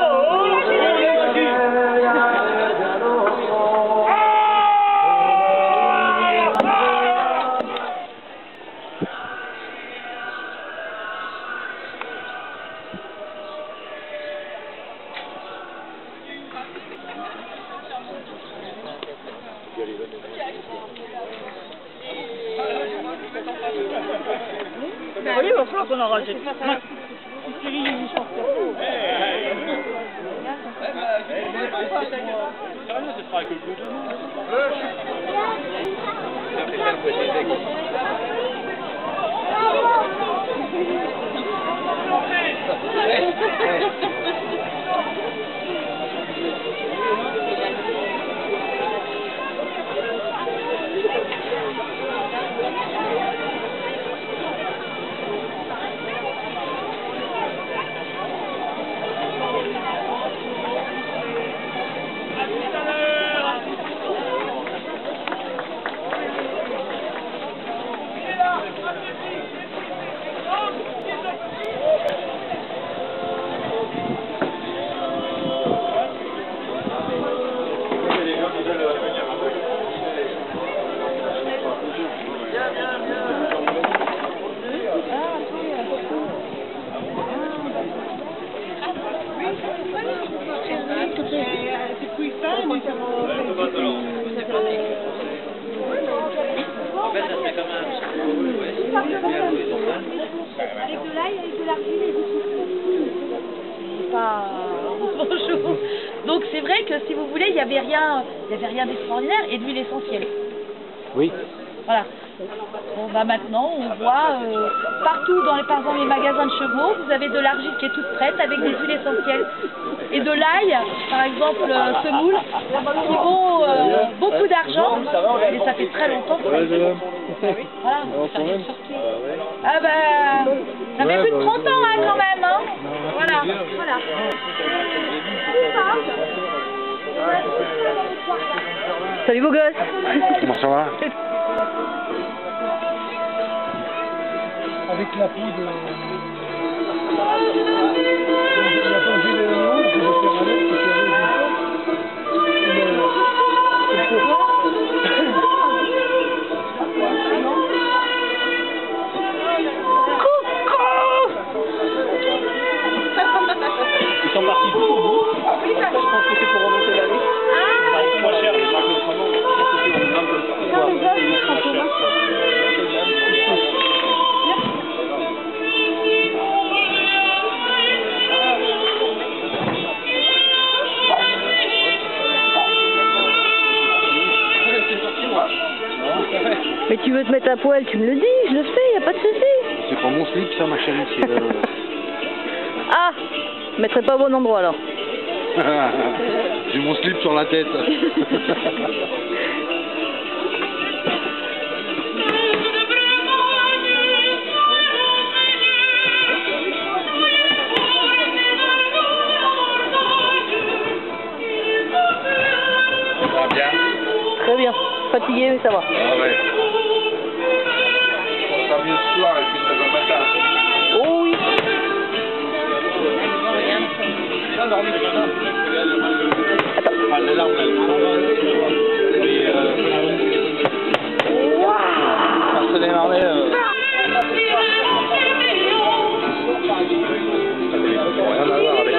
Oui, il va falloir qu'on en rajoute. Ce sera que le bout de Avec de l'ail, avec de l'argile et du sucre. Pas trop chaud. Donc c'est vrai que si vous voulez, il y avait rien d'extraordinaire et d'huile essentielle. Oui. Voilà. Bon bah maintenant on voit partout par exemple les magasins de chevaux, vous avez de l'argile qui est toute prête avec des huiles essentielles et de l'ail, par exemple semoule, qui vaut beaucoup d'argent, mais ça fait très longtemps que voilà, ça vient de sortir. Ah bah ça fait plus de 30 ans hein, quand même hein. Voilà. Salut beau gosse. Comment ça va? Avec la peau de... La peau de l'eau, je vais faire avec, Ils sont partis tout au bout. Je pense que c'est pour remonter l'allée. Ça coûte moins cher, mais par contre, vraiment, je pense que c'est un peu Mais tu veux te mettre à poil, tu me le dis, je le fais, y a pas de souci. C'est pas mon slip ça ma chérie, c'est Ah, je mettrais pas au bon endroit alors. J'ai mon slip sur la tête. va bien? Très bien. Fatigué, mais ça va. Ah ouais. On sera mieux ce soir et puis demain matin. Oh oui. Bien dormi, ah, l'alarme, ça se démarrait. Rien à voir avec.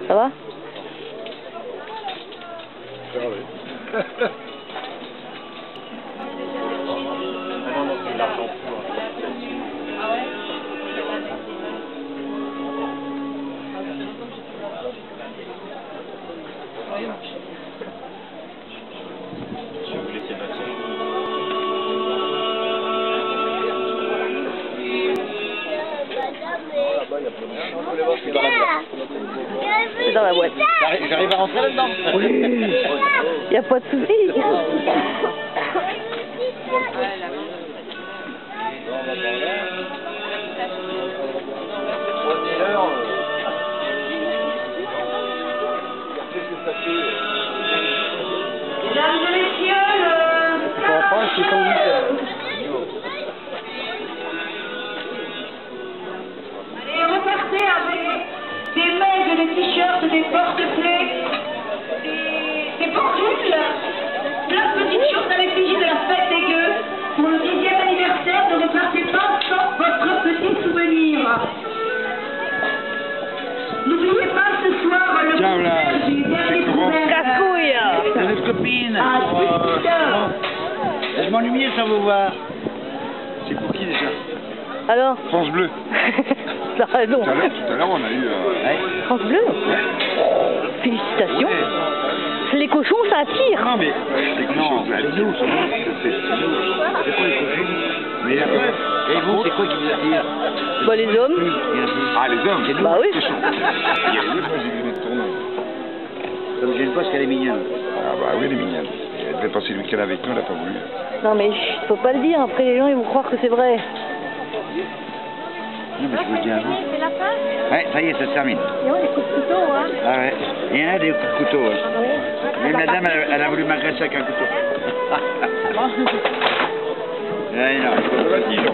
Ça va? Ça va, oui. C'est dans la boîte. J'arrive à rentrer là-dedans. Il n'y a pas de souci. Mesdames et messieurs, allez, repartez avec des mails, des t-shirts, des porte-clés, des pendules, plein de petites choses à l'effigie de la fête des gueux. Pour le 10e anniversaire, ne repartez pas sans votre petit souvenir. N'oubliez pas ce soir le concert du dernier concert. Casse-couille. C'est notre copine. À 18h. Je m'ennuie sans vous voir. C'est pour qui déjà? Alors? France Bleu. T'as raison. Tout à l'heure, on a eu... France Bleu? Félicitations. Les cochons, ça attire. Non, mais c'est non, c'est nous, c'est quoi les cochons? Mais Et vous, c'est quoi qui vous attire? Bah les hommes. Ah, les hommes, c'est nous, Bah oui. les cochons. Il y a une autre, moi j'ai vu mettre tourner. Ça me gêne pas parce qu'elle est mignonne. Ah bah oui, elle est mignonne. Elle devait passer le week-end avec nous, elle n'a pas voulu. Non mais chut, faut pas le dire, après les gens ils vont croire que c'est vrai. Non, mais je vous le dis à vous. C'est la fin? Ouais, ça y est, ça se termine. Et ouais, les coups de couteau, hein. Ah ouais. Il y en a des coups de couteau. Ouais. Même la dame, elle a voulu m'agresser avec un couteau. Ouais, non, il faut pas dire.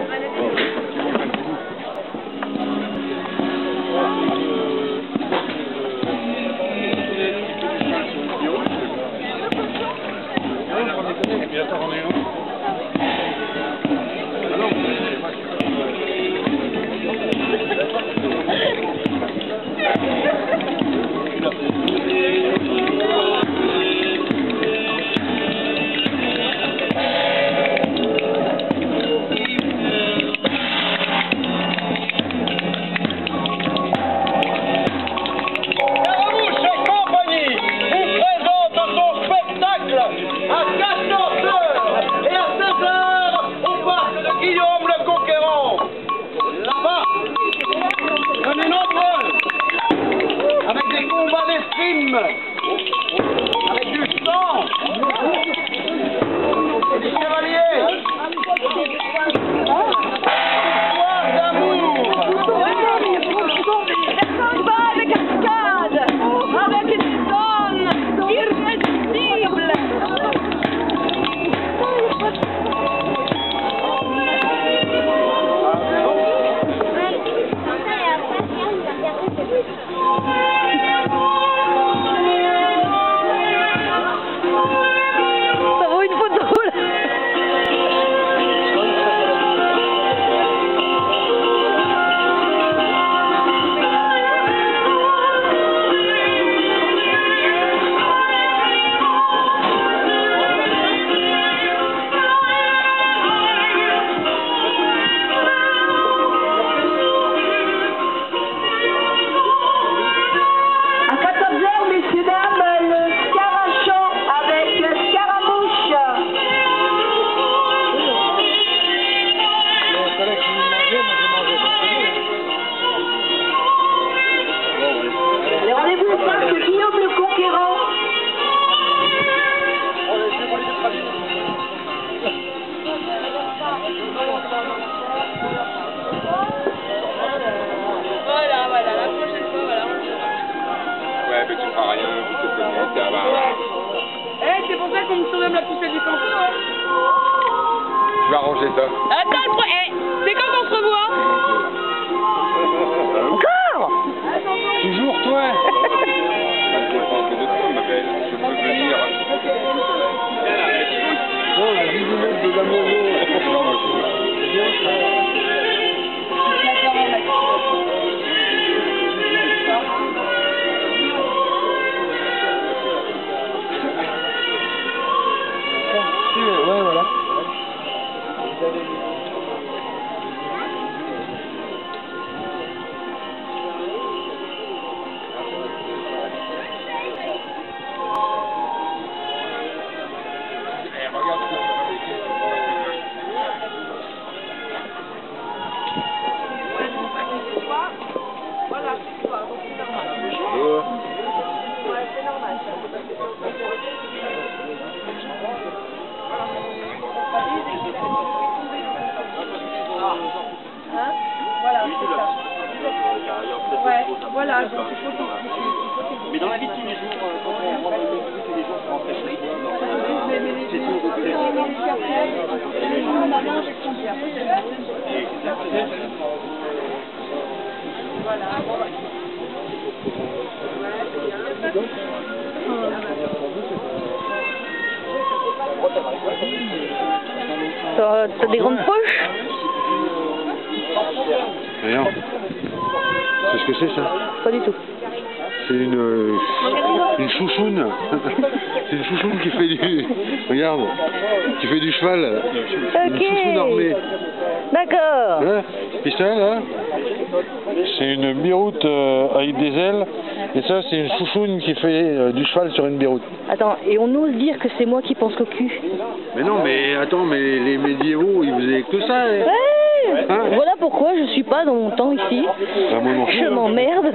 même la poussée du campo, hein. Je vais arranger ça. Attends, c'est quand qu'on se revoit? Encore? Toujours toi. Je pense que de toi, ma belle. Je peux venir. Non, la visite de l'amour. Ouais, voilà. Voilà, donc il faut mais dans la vie de tous les jours, quand on rentre dans le truc, les gens sont en fait. T'as des grandes poches? Rien. C'est ce que c'est ça? Pas du tout. C'est une chouchoune. C'est une chouchoune qui fait du... Regarde, qui fait du cheval. Une chouchoune armée. D'accord. Hein? Et ça là, c'est une biroute avec des ailes. Et ça, c'est une chouchoune qui fait du cheval sur une biroute. Attends, et on ose dire que c'est moi qui pense qu'au cul. Mais non, mais attends, mais les médiévaux, ils faisaient que ça. Hein? Ouais. Hein? Voilà pourquoi je suis pas dans mon temps ici. Bah, moi non plus, Je m'emmerde.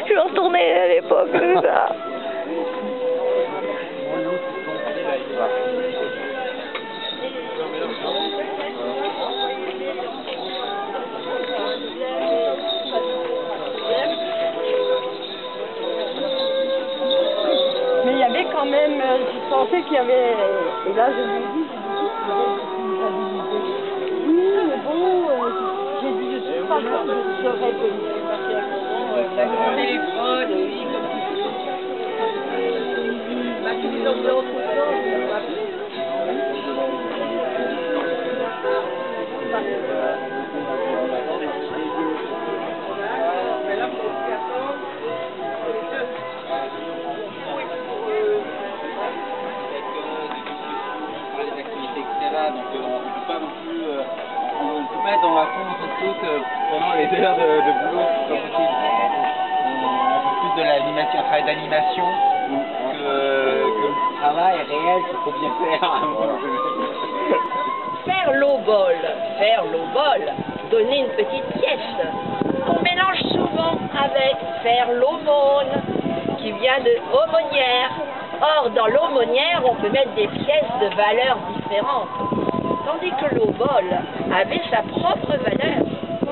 Je vais retourner à l'époque de ça. Mais il y avait quand même, je sentais qu'il y avait, et là je lui ai dit, oui, mais bon, j'ai dit, de toute façon, je serais venue. La grande téléphone, oui, comme bah, tu les emmenais autre chose, Donc on ne peut pas non plus, on ne peut pas être dans la course toute pendant les heures de boulot, c'est pas possible. On fait plus de l'animation, un travail d'animation que le travail réel qu'il faut bien faire. Faire l'eau-bol, donner une petite pièce. On mélange souvent avec faire l'aumône, qui vient de aumônière. Or, dans l'aumônière, on peut mettre des pièces de valeur différentes. Tandis que l'eau-bol avait sa propre valeur.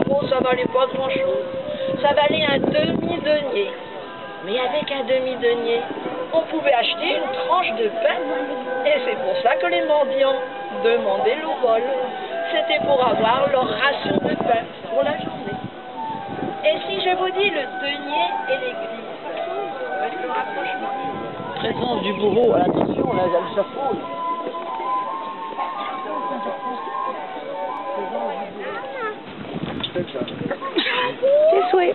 Bon, ça valait pas grand-chose. Ça valait un demi-denier. Mais avec un demi-denier, on pouvait acheter une tranche de pain. Et c'est pour ça que les mendiants demandaient l'eau-bol. C'était pour avoir leur ration de pain pour la journée. Et si je vous dis le denier et l'église, avec le rapprochement. Présence du bourreau, attention, là, elle s'affole. C'est souhait.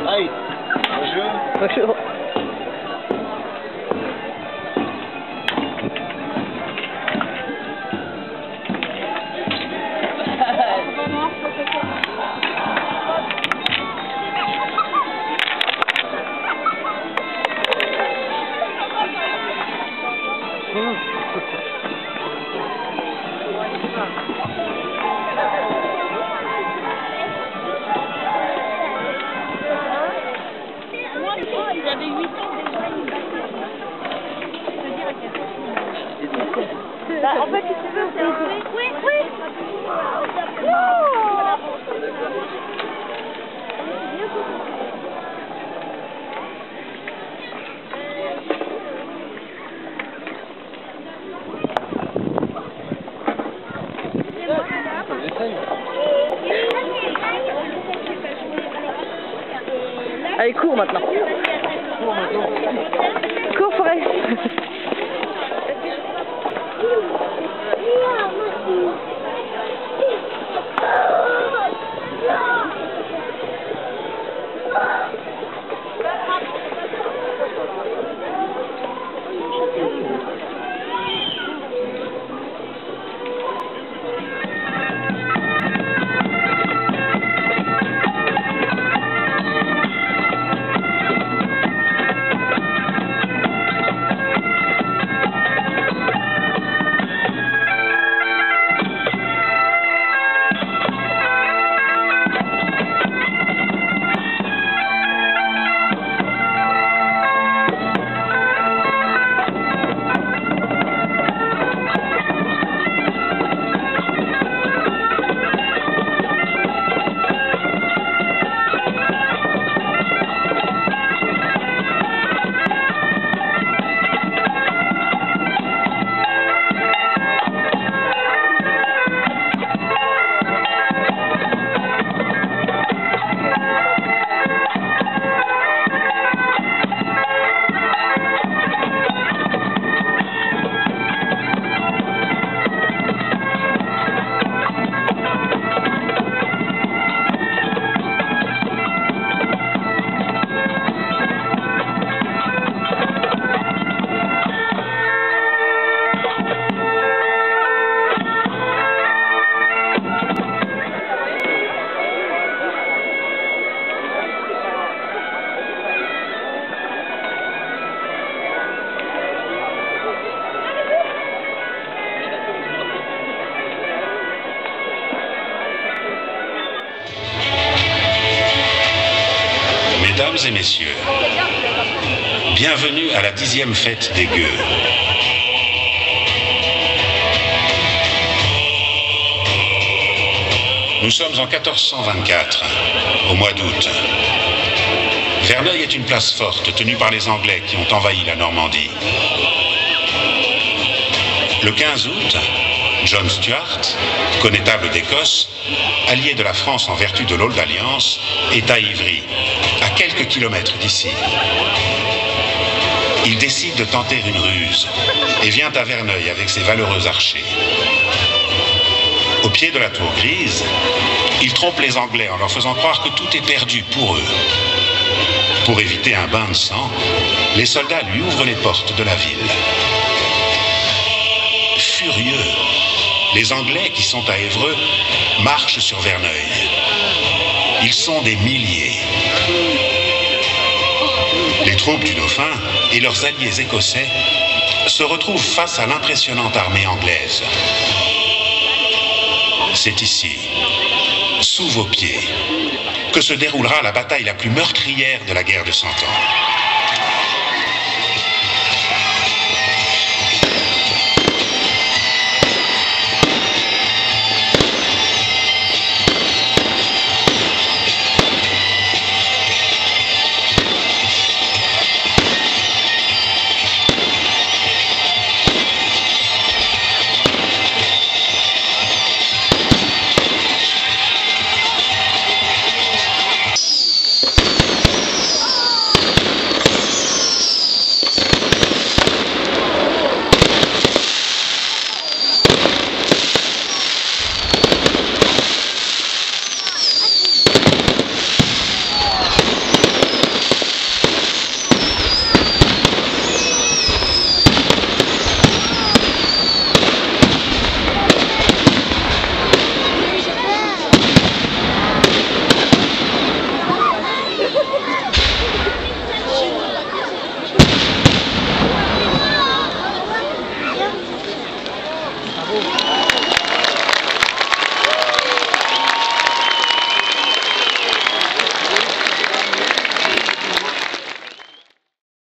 Aïe, bonjour. Bonjour. Bah, en fait, si tu veux, c'est... Oui, oui. Allez, cours maintenant. Cours, Forest. Mesdames et messieurs, bienvenue à la 10e fête des gueux. Nous sommes en 1424, au mois d'août. Verneuil est une place forte tenue par les Anglais qui ont envahi la Normandie. Le 15 août, John Stuart, connétable d'Écosse, allié de la France en vertu de l'Auld Alliance, est à Ivry, à quelques kilomètres d'ici. Il décide de tenter une ruse et vient à Verneuil avec ses valeureux archers. Au pied de la tour grise, il trompe les Anglais en leur faisant croire que tout est perdu pour eux. Pour éviter un bain de sang, les soldats lui ouvrent les portes de la ville. Furieux, les Anglais qui sont à Évreux marchent sur Verneuil. Ils sont des milliers. Les troupes du Dauphin et leurs alliés écossais se retrouvent face à l'impressionnante armée anglaise. C'est ici, sous vos pieds, que se déroulera la bataille la plus meurtrière de la guerre de 100 ans.